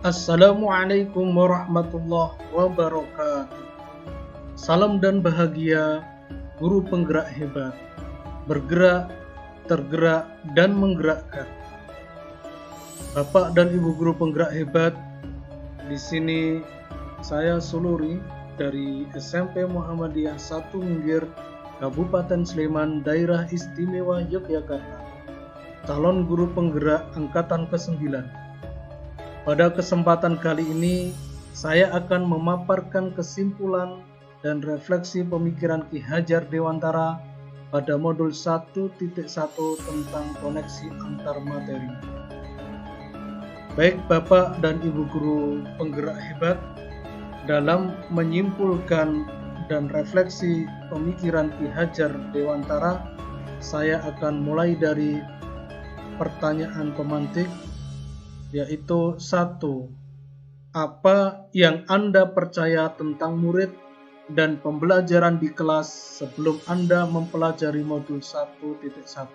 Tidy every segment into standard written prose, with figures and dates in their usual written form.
Assalamualaikum warahmatullahi wabarakatuh. Salam dan bahagia, guru penggerak hebat, bergerak, tergerak, dan menggerakkan. Bapak dan Ibu guru penggerak hebat, di sini saya Suluri dari SMP Muhammadiyah 1 Minggir, Kabupaten Sleman, Daerah Istimewa Yogyakarta, calon guru penggerak angkatan ke-9. Pada kesempatan kali ini, saya akan memaparkan kesimpulan dan refleksi pemikiran Ki Hajar Dewantara pada modul 1.1 tentang koneksi antar materi. Baik Bapak dan Ibu guru penggerak hebat, dalam menyimpulkan dan refleksi pemikiran Ki Hajar Dewantara, saya akan mulai dari pertanyaan pemantik, yaitu 1. Apa yang Anda percaya tentang murid dan pembelajaran di kelas sebelum Anda mempelajari modul 1.1?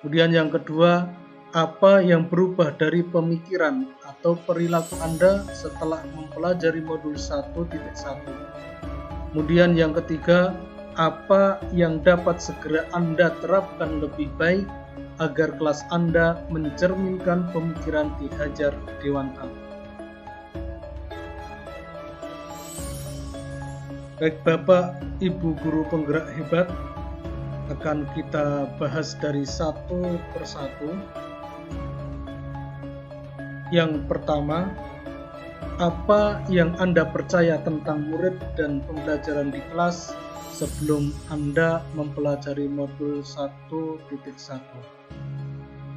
Kemudian yang kedua, apa yang berubah dari pemikiran atau perilaku Anda setelah mempelajari modul 1.1? Kemudian yang ketiga, apa yang dapat segera Anda terapkan lebih baik agar kelas Anda mencerminkan pemikiran Ki Hajar Dewantara. Baik Bapak, Ibu guru penggerak hebat, akan kita bahas dari satu persatu. Yang pertama, apa yang Anda percaya tentang murid dan pembelajaran di kelas sebelum Anda mempelajari modul 1.1?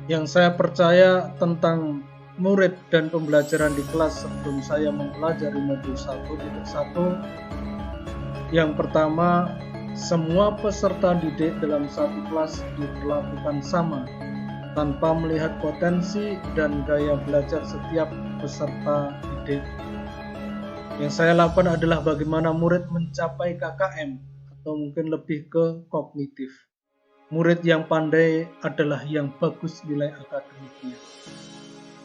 Yang saya percaya tentang murid dan pembelajaran di kelas sebelum saya mempelajari modul 1.1, yang pertama, semua peserta didik dalam satu kelas diperlakukan sama, tanpa melihat potensi dan gaya belajar setiap peserta didik. Yang saya lakukan adalah bagaimana murid mencapai KKM, atau mungkin lebih ke kognitif. Murid yang pandai adalah yang bagus nilai akademiknya.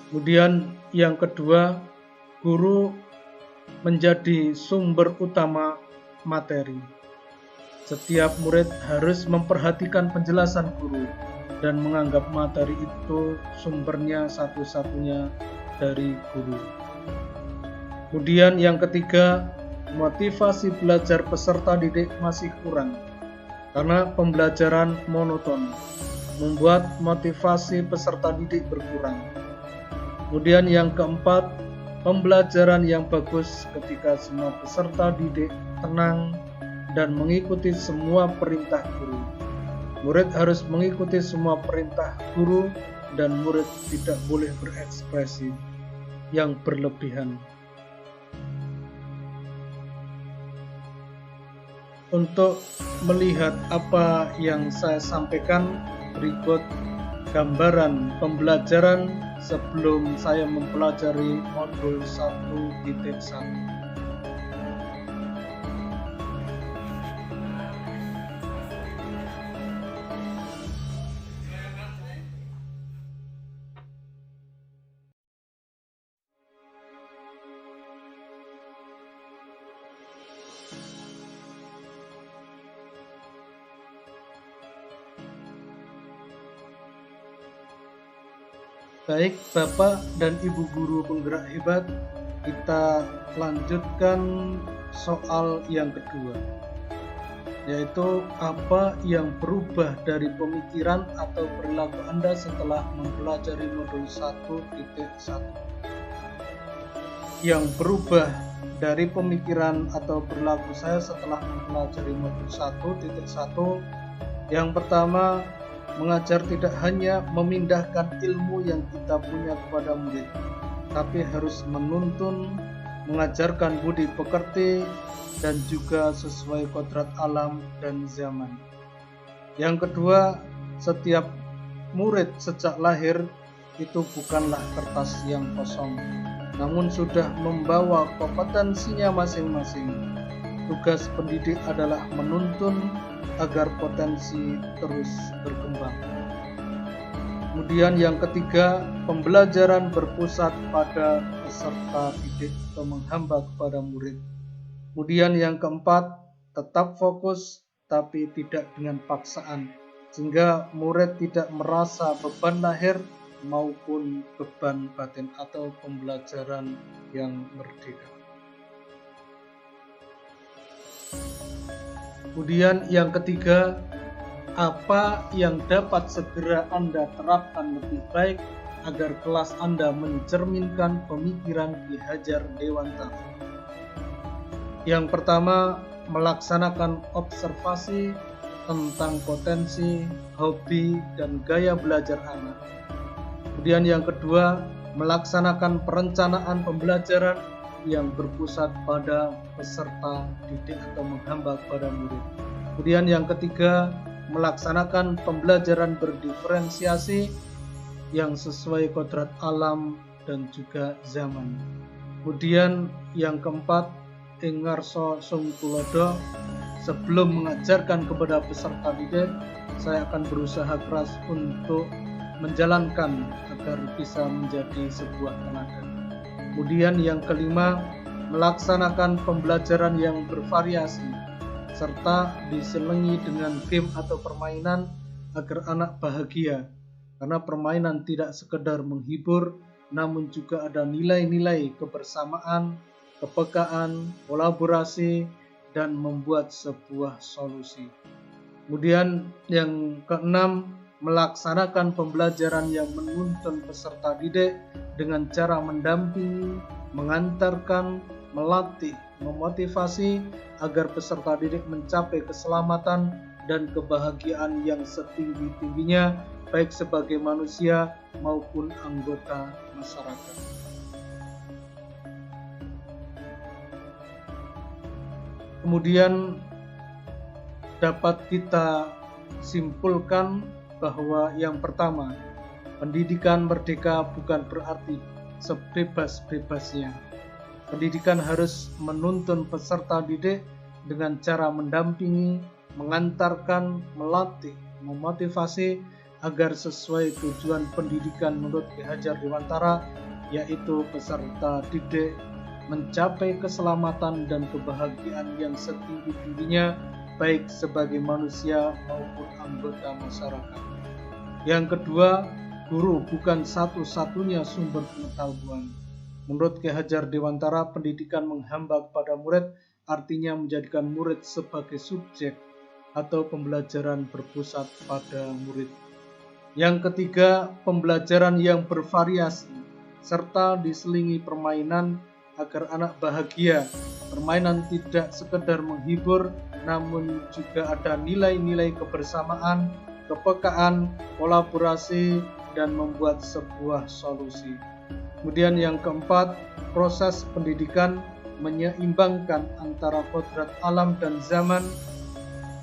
Kemudian yang kedua, guru menjadi sumber utama materi. Setiap murid harus memperhatikan penjelasan guru dan menganggap materi itu sumbernya satu-satunya dari guru. Kemudian yang ketiga, motivasi belajar peserta didik masih kurang karena pembelajaran monoton, membuat motivasi peserta didik berkurang. Kemudian yang keempat, pembelajaran yang bagus ketika semua peserta didik tenang dan mengikuti semua perintah guru. Murid harus mengikuti semua perintah guru dan murid tidak boleh berekspresi yang berlebihan. Untuk melihat apa yang saya sampaikan, berikut gambaran pembelajaran sebelum saya mempelajari modul 1.1. Baik Bapak dan Ibu guru penggerak hebat, kita lanjutkan soal yang kedua, yaitu apa yang berubah dari pemikiran atau perilaku Anda setelah mempelajari modul 1.1. Yang berubah dari pemikiran atau perilaku saya setelah mempelajari modul 1.1, yang pertama, mengajar tidak hanya memindahkan ilmu yang kita punya kepada murid, tapi harus menuntun, mengajarkan budi pekerti, dan juga sesuai kodrat alam dan zaman. Yang kedua, setiap murid sejak lahir itu bukanlah kertas yang kosong, namun sudah membawa kompetensinya masing-masing. Tugas pendidik adalah menuntun agar potensi terus berkembang. Kemudian yang ketiga, pembelajaran berpusat pada peserta didik atau menghamba kepada murid. Kemudian yang keempat, tetap fokus tapi tidak dengan paksaan, sehingga murid tidak merasa beban lahir maupun beban batin atau pembelajaran yang merdeka. Kemudian yang ketiga, apa yang dapat segera Anda terapkan lebih baik agar kelas Anda mencerminkan pemikiran Ki Hajar Dewantara? Yang pertama, melaksanakan observasi tentang potensi, hobi, dan gaya belajar anak. Kemudian yang kedua, melaksanakan perencanaan pembelajaran yang berpusat pada peserta didik atau menghamba kepada murid. Kemudian yang ketiga, melaksanakan pembelajaran berdiferensiasi yang sesuai kodrat alam dan juga zaman. Kemudian yang keempat, Ingarso Sungtulodo, sebelum mengajarkan kepada peserta didik, saya akan berusaha keras untuk menjalankan agar bisa menjadi sebuah teladan. Kemudian yang kelima, melaksanakan pembelajaran yang bervariasi serta diselingi dengan game atau permainan agar anak bahagia, karena permainan tidak sekedar menghibur namun juga ada nilai-nilai kebersamaan, kepekaan, kolaborasi, dan membuat sebuah solusi. Kemudian yang keenam, melaksanakan pembelajaran yang menuntun peserta didik dengan cara mendampingi, mengantarkan, melatih, memotivasi agar peserta didik mencapai keselamatan dan kebahagiaan yang setinggi-tingginya baik sebagai manusia maupun anggota masyarakat. Kemudian dapat kita simpulkan bahwa yang pertama, pendidikan merdeka bukan berarti sebebas-bebasnya. Pendidikan harus menuntun peserta didik dengan cara mendampingi, mengantarkan, melatih, memotivasi agar sesuai tujuan pendidikan menurut Ki Hajar Dewantara, yaitu peserta didik mencapai keselamatan dan kebahagiaan yang setinggi-tingginya baik sebagai manusia maupun anggota masyarakat. Yang kedua, guru bukan satu-satunya sumber pengetahuan. Menurut Ki Hajar Dewantara, pendidikan menghamba kepada murid artinya menjadikan murid sebagai subjek atau pembelajaran berpusat pada murid. Yang ketiga, pembelajaran yang bervariasi serta diselingi permainan agar anak bahagia. Permainan tidak sekedar menghibur, namun juga ada nilai-nilai kebersamaan, kepekaan, kolaborasi, dan membuat sebuah solusi. Kemudian yang keempat, proses pendidikan menyeimbangkan antara kodrat alam dan zaman.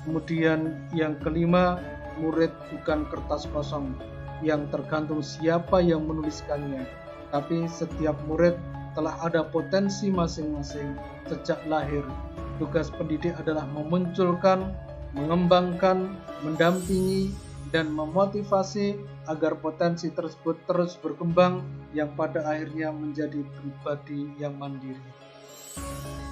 Kemudian yang kelima, murid bukan kertas kosong yang tergantung siapa yang menuliskannya, tapi setiap murid telah ada potensi masing-masing sejak lahir. Tugas pendidik adalah memunculkan, mengembangkan, mendampingi, dan memotivasi agar potensi tersebut terus berkembang yang pada akhirnya menjadi pribadi yang mandiri.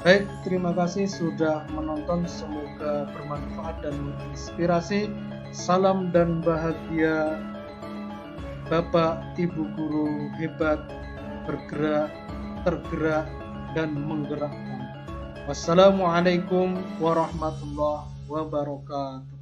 Baik, terima kasih sudah menonton, semoga bermanfaat dan menginspirasi. Salam dan bahagia Bapak Ibu guru hebat, bergerak, tergerak, dan menggerakkan. Wassalamualaikum warahmatullahi wabarakatuh.